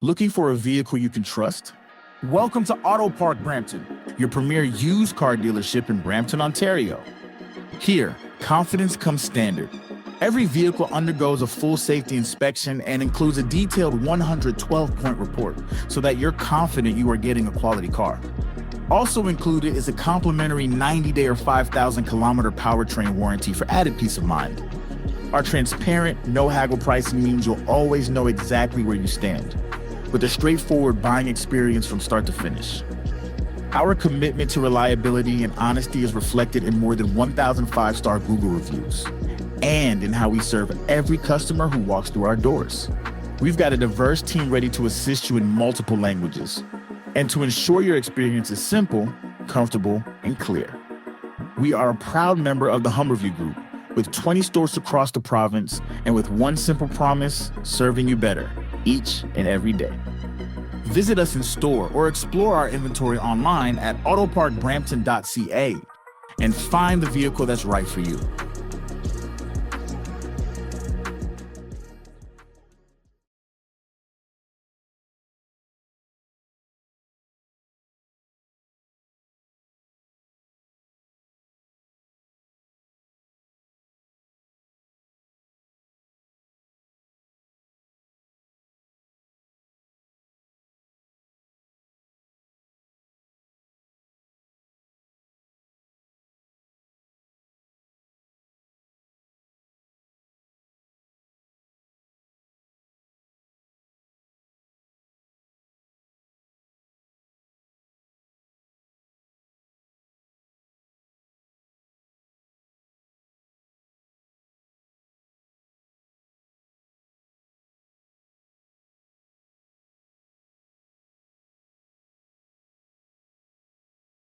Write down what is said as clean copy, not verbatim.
Looking for a vehicle you can trust? Welcome to AutoPark Brampton, your premier used car dealership in Brampton, Ontario. Here, confidence comes standard. Every vehicle undergoes a full safety inspection and includes a detailed 112-point report so that you're confident you are getting a quality car. Also included is a complimentary 90-day or 5,000-kilometer powertrain warranty for added peace of mind. Our transparent, no-haggle pricing means you'll always know exactly where you stand, with a straightforward buying experience from start to finish. Our commitment to reliability and honesty is reflected in more than 1,000 five-star Google reviews, and in how we serve every customer who walks through our doors. We've got a diverse team ready to assist you in multiple languages, and to ensure your experience is simple, comfortable, and clear. We are a proud member of the Humberview Group, with 20 stores across the province, and with one simple promise, serving you better each and every day. Visit us in store or explore our inventory online at autoparkbrampton.ca and find the vehicle that's right for you.